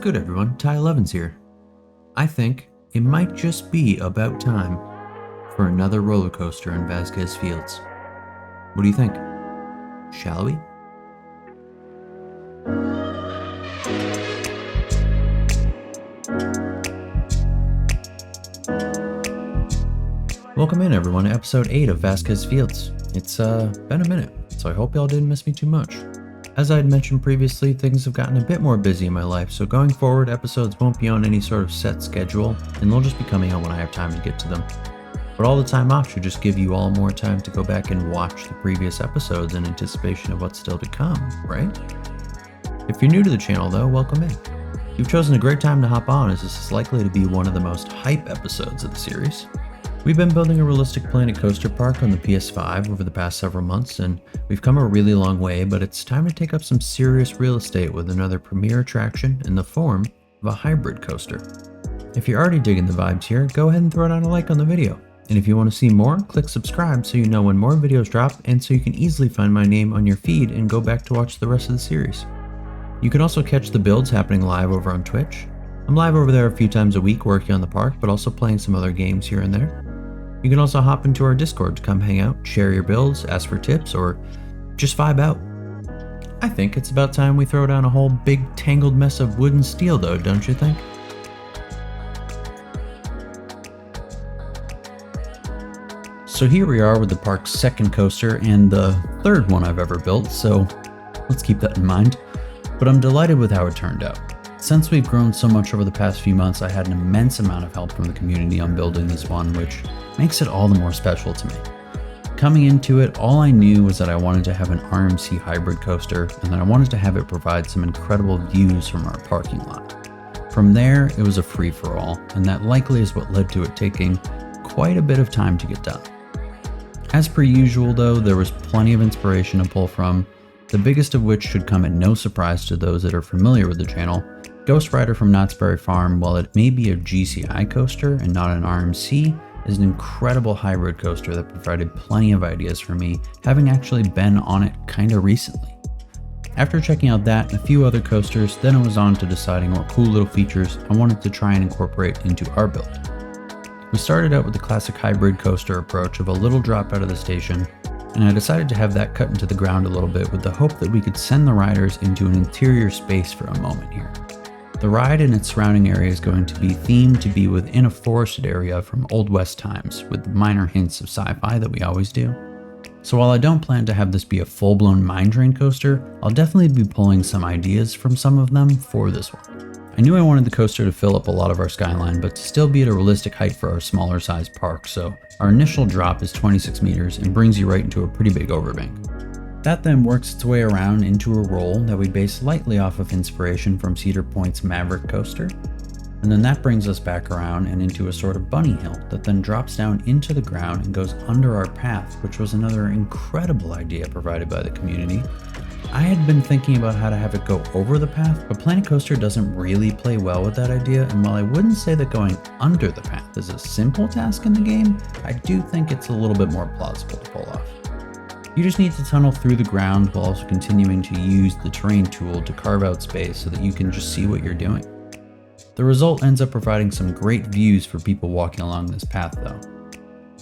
good, everyone? Ty11's here. I think it might just be about time for another roller coaster in Vasquez Fields. What do you think? Shall we? Welcome in, everyone, to episode 8 of Vasquez Fields. It's been a minute, so I hope y'all didn't miss me too much. As I had mentioned previously, things have gotten a bit more busy in my life, so going forward, episodes won't be on any sort of set schedule, and they'll just be coming out when I have time to get to them. But all the time off should just give you all more time to go back and watch the previous episodes in anticipation of what's still to come, right? If you're new to the channel though, welcome in. You've chosen a great time to hop on, as this is likely to be one of the most hype episodes of the series. We've been building a realistic Planet Coaster park on the PS5 over the past several months, and we've come a really long way, but it's time to take up some serious real estate with another premier attraction in the form of a hybrid coaster. If you're already digging the vibes here, go ahead and throw down a like on the video. And if you want to see more, click subscribe so you know when more videos drop, and so you can easily find my name on your feed and go back to watch the rest of the series. You can also catch the builds happening live over on Twitch. I'm live over there a few times a week working on the park, but also playing some other games here and there. You can also hop into our Discord to come hang out, share your builds, ask for tips, or just vibe out. I think it's about time we throw down a whole big tangled mess of wood and steel though, don't you think? So here we are with the park's second coaster and the third one I've ever built, so let's keep that in mind. But I'm delighted with how it turned out. Since we've grown so much over the past few months, I had an immense amount of help from the community on building this one, which makes it all the more special to me. Coming into it, all I knew was that I wanted to have an RMC Hybrid Coaster, and that I wanted to have it provide some incredible views from our parking lot. From there, it was a free-for-all, and that likely is what led to it taking quite a bit of time to get done. As per usual though, there was plenty of inspiration to pull from, the biggest of which should come at no surprise to those that are familiar with the channel. Ghost Rider from Knott's Berry Farm, while it may be a GCI coaster and not an RMC, is an incredible hybrid coaster that provided plenty of ideas for me, having actually been on it kinda recently. After checking out that and a few other coasters, then it was on to deciding what cool little features I wanted to try and incorporate into our build. We started out with the classic hybrid coaster approach of a little drop out of the station, and I decided to have that cut into the ground a little bit with the hope that we could send the riders into an interior space for a moment here. The ride and its surrounding area is going to be themed to be within a forested area from Old West times, with minor hints of sci-fi that we always do. So while I don't plan to have this be a full-blown mine train coaster, I'll definitely be pulling some ideas from some of them for this one. I knew I wanted the coaster to fill up a lot of our skyline, but to still be at a realistic height for our smaller size park, so our initial drop is 26 meters and brings you right into a pretty big overbank. That then works its way around into a roll that we base lightly off of inspiration from Cedar Point's Maverick coaster, and then that brings us back around and into a sort of bunny hill that then drops down into the ground and goes under our path, which was another incredible idea provided by the community. I had been thinking about how to have it go over the path, but Planet Coaster doesn't really play well with that idea, and while I wouldn't say that going under the path is a simple task in the game, I do think it's a little bit more plausible to pull off. You just need to tunnel through the ground while also continuing to use the terrain tool to carve out space so that you can just see what you're doing. The result ends up providing some great views for people walking along this path though.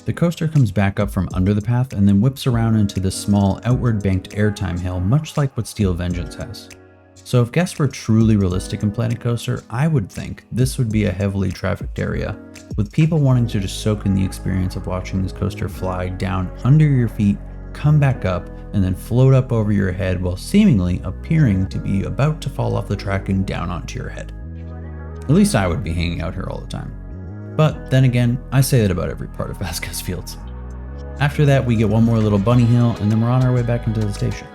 The coaster comes back up from under the path and then whips around into this small outward banked airtime hill, much like what Steel Vengeance has. So if guests were truly realistic in Planet Coaster, I would think this would be a heavily trafficked area, with people wanting to just soak in the experience of watching this coaster fly down under your feet, come back up, and then float up over your head while seemingly appearing to be about to fall off the track and down onto your head. At least I would be hanging out here all the time. But then again, I say that about every part of Vasquez Fields. After that, we get one more little bunny hill, and then we're on our way back into the station.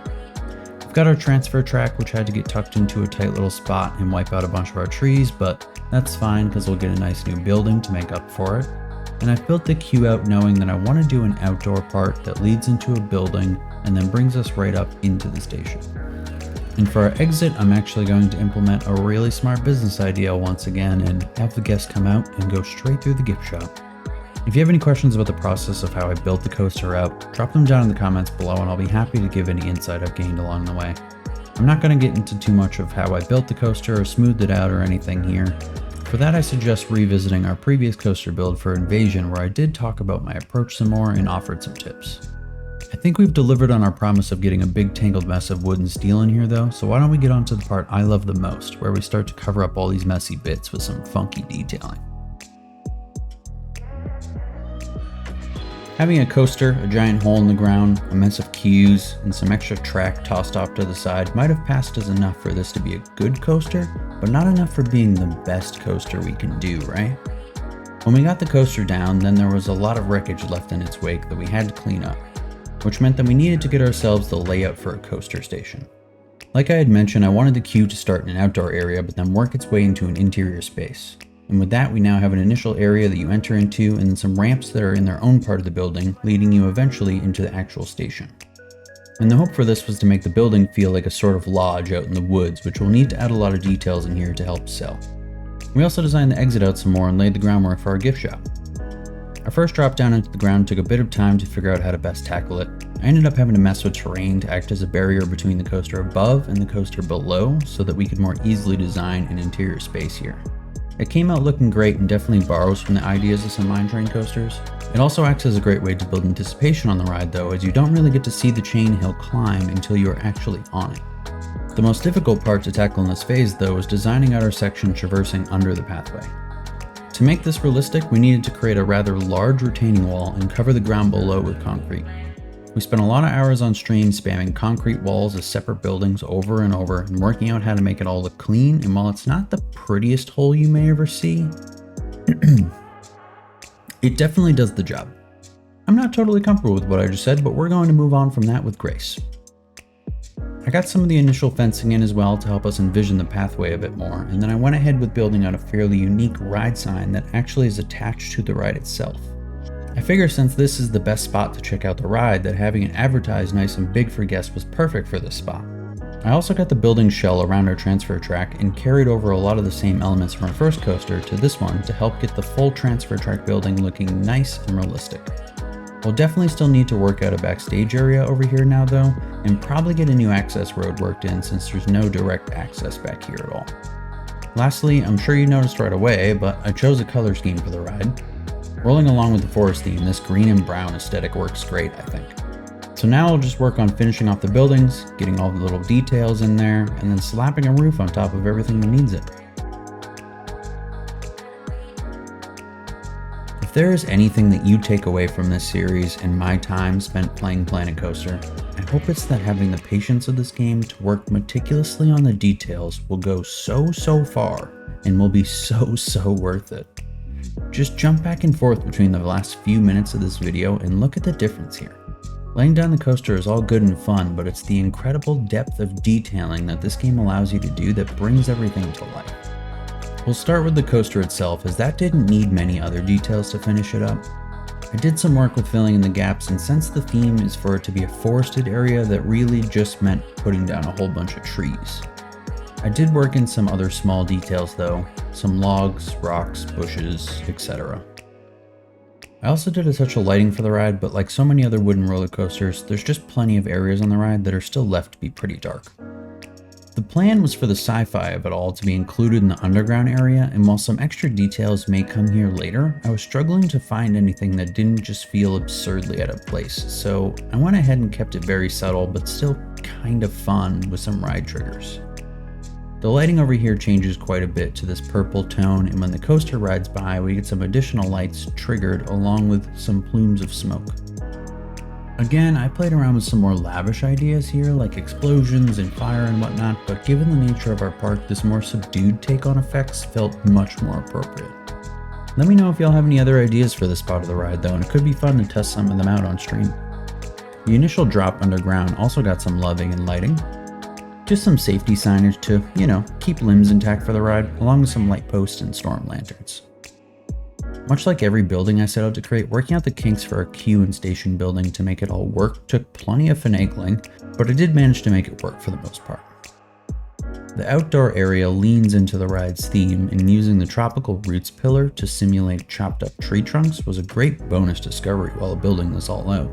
We've got our transfer track, which had to get tucked into a tight little spot and wipe out a bunch of our trees, but that's fine because we'll get a nice new building to make up for it. And I've built the queue out knowing that I want to do an outdoor part that leads into a building and then brings us right up into the station. And for our exit, I'm actually going to implement a really smart business idea once again and have the guests come out and go straight through the gift shop. If you have any questions about the process of how I built the coaster out, drop them down in the comments below and I'll be happy to give any insight I've gained along the way. I'm not going to get into too much of how I built the coaster or smoothed it out or anything here. For that, I suggest revisiting our previous coaster build for Invasion, where I did talk about my approach some more and offered some tips. I think we've delivered on our promise of getting a big tangled mess of wood and steel in here though, so why don't we get on to the part I love the most, where we start to cover up all these messy bits with some funky detailing. Having a coaster, a giant hole in the ground, a mess of queues, and some extra track tossed off to the side might have passed as enough for this to be a good coaster, but not enough for being the best coaster we can do, right? When we got the coaster down, then there was a lot of wreckage left in its wake that we had to clean up, which meant that we needed to get ourselves the layout for a coaster station. Like I had mentioned, I wanted the queue to start in an outdoor area but then work its way into an interior space. And with that, we now have an initial area that you enter into and then some ramps that are in their own part of the building, leading you eventually into the actual station. And the hope for this was to make the building feel like a sort of lodge out in the woods, which we'll need to add a lot of details in here to help sell. We also designed the exit out some more and laid the groundwork for our gift shop. Our first drop down into the ground took a bit of time to figure out how to best tackle it. I ended up having to mess with terrain to act as a barrier between the coaster above and the coaster below so that we could more easily design an interior space here. It came out looking great and definitely borrows from the ideas of some mine train coasters. It also acts as a great way to build anticipation on the ride though, as you don't really get to see the chain hill climb until you are actually on it. The most difficult part to tackle in this phase though was designing out our section traversing under the pathway. To make this realistic, we needed to create a rather large retaining wall and cover the ground below with concrete. We spent a lot of hours on stream spamming concrete walls as separate buildings over and over and working out how to make it all look clean, and while it's not the prettiest hole you may ever see, it definitely does the job. I'm not totally comfortable with what I just said, but we're going to move on from that with grace. I got some of the initial fencing in as well to help us envision the pathway a bit more, and then I went ahead with building out a fairly unique ride sign that actually is attached to the ride itself. I figure since this is the best spot to check out the ride, that having it advertised nice and big for guests was perfect for this spot. I also got the building shell around our transfer track and carried over a lot of the same elements from our first coaster to this one to help get the full transfer track building looking nice and realistic. We'll definitely still need to work out a backstage area over here now though, and probably get a new access road worked in since there's no direct access back here at all. Lastly, I'm sure you noticed right away, but I chose a color scheme for the ride. Rolling along with the forest theme, this green and brown aesthetic works great, I think. So now I'll just work on finishing off the buildings, getting all the little details in there, and then slapping a roof on top of everything that needs it. If there is anything that you take away from this series and my time spent playing Planet Coaster, I hope it's that having the patience of this game to work meticulously on the details will go so far and will be so worth it. Just jump back and forth between the last few minutes of this video and look at the difference here. Laying down the coaster is all good and fun, but it's the incredible depth of detailing that this game allows you to do that brings everything to life. We'll start with the coaster itself, as that didn't need many other details to finish it up. I did some work with filling in the gaps, and since the theme is for it to be a forested area, that really just meant putting down a whole bunch of trees. I did work in some other small details though, some logs, rocks, bushes, etc. I also did a touch of lighting for the ride, but like so many other wooden roller coasters, there's just plenty of areas on the ride that are still left to be pretty dark. The plan was for the sci-fi of it all to be included in the underground area, and while some extra details may come here later, I was struggling to find anything that didn't just feel absurdly out of place, so I went ahead and kept it very subtle but still kind of fun with some ride triggers. The lighting over here changes quite a bit to this purple tone, and when the coaster rides by, we get some additional lights triggered along with some plumes of smoke. Again, I played around with some more lavish ideas here, like explosions and fire and whatnot, but given the nature of our park, this more subdued take on effects felt much more appropriate. Let me know if y'all have any other ideas for this part of the ride though, and it could be fun to test some of them out on stream. The initial drop underground also got some loving and lighting. Just some safety signage to, keep limbs intact for the ride, along with some light posts and storm lanterns. Much like every building I set out to create, working out the kinks for our queue and station building to make it all work took plenty of finagling, but I did manage to make it work for the most part. The outdoor area leans into the ride's theme, and using the tropical roots pillar to simulate chopped up tree trunks was a great bonus discovery while building this all out.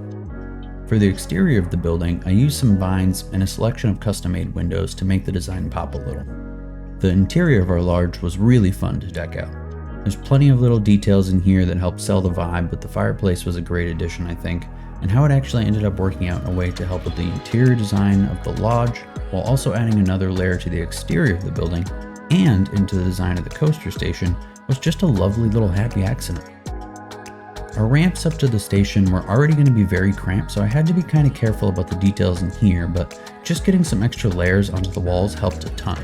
For the exterior of the building, I used some vines and a selection of custom-made windows to make the design pop a little. The interior of our lodge was really fun to deck out. There's plenty of little details in here that help sell the vibe, but the fireplace was a great addition, I think, and how it actually ended up working out in a way to help with the interior design of the lodge, while also adding another layer to the exterior of the building and into the design of the coaster station was just a lovely little happy accident. Our ramps up to the station were already going to be very cramped, so I had to be kind of careful about the details in here, but just getting some extra layers onto the walls helped a ton.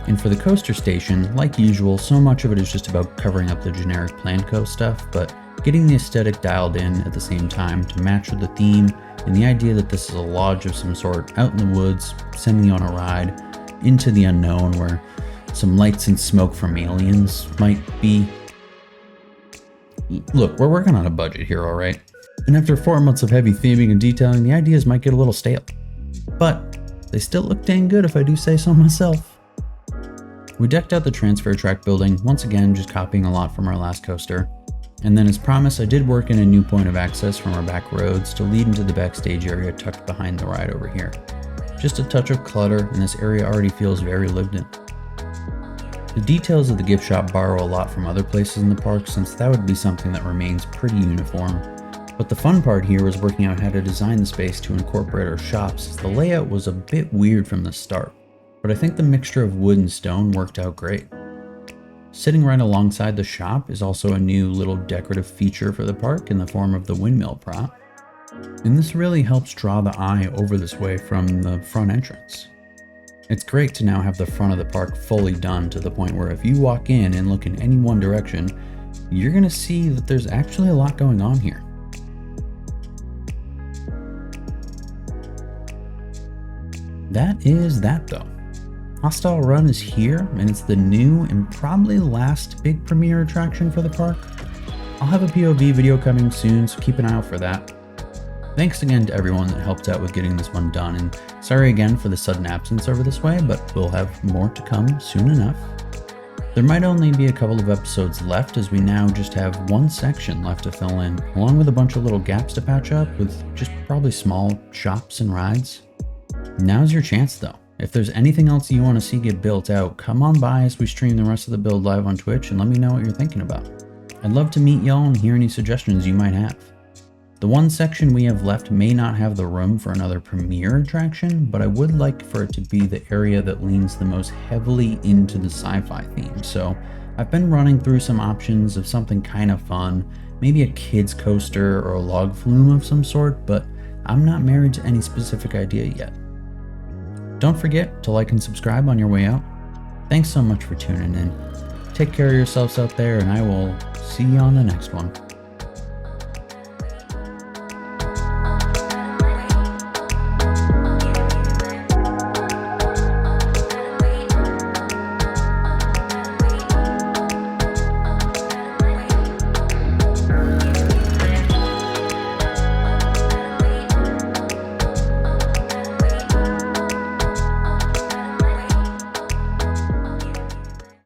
And for the coaster station, like usual, so much of it is just about covering up the generic Planet Coaster stuff, but getting the aesthetic dialed in at the same time to match with the theme and the idea that this is a lodge of some sort out in the woods, sending you on a ride into the unknown where some lights and smoke from aliens might be. Look, we're working on a budget here, alright? And after 4 months of heavy theming and detailing, the ideas might get a little stale. But they still look dang good if I do say so myself. We decked out the transfer track building, once again just copying a lot from our last coaster. And then as promised, I did work in a new point of access from our back roads to lead into the backstage area tucked behind the ride over here. Just a touch of clutter, and this area already feels very lived in. The details of the gift shop borrow a lot from other places in the park, since that would be something that remains pretty uniform. But the fun part here was working out how to design the space to incorporate our shops, as the layout was a bit weird from the start. But I think the mixture of wood and stone worked out great. Sitting right alongside the shop is also a new little decorative feature for the park in the form of the windmill prop. And this really helps draw the eye over this way from the front entrance. It's great to now have the front of the park fully done to the point where if you walk in and look in any one direction, you're going to see that there's actually a lot going on here. That is that though. Hostile Run is here, and it's the new and probably last big premiere attraction for the park. I'll have a POV video coming soon, so keep an eye out for that. Thanks again to everyone that helped out with getting this one done, and sorry again for the sudden absence over this way, but we'll have more to come soon enough. There might only be a couple of episodes left, as we now just have one section left to fill in, along with a bunch of little gaps to patch up with just probably small shops and rides. Now's your chance though. If there's anything else you want to see get built out, come on by as we stream the rest of the build live on Twitch and let me know what you're thinking about. I'd love to meet y'all and hear any suggestions you might have. The one section we have left may not have the room for another premiere attraction, but I would like for it to be the area that leans the most heavily into the sci-fi theme. So I've been running through some options of something kind of fun, maybe a kid's coaster or a log flume of some sort, but I'm not married to any specific idea yet. Don't forget to like and subscribe on your way out. Thanks so much for tuning in. Take care of yourselves out there, and I will see you on the next one.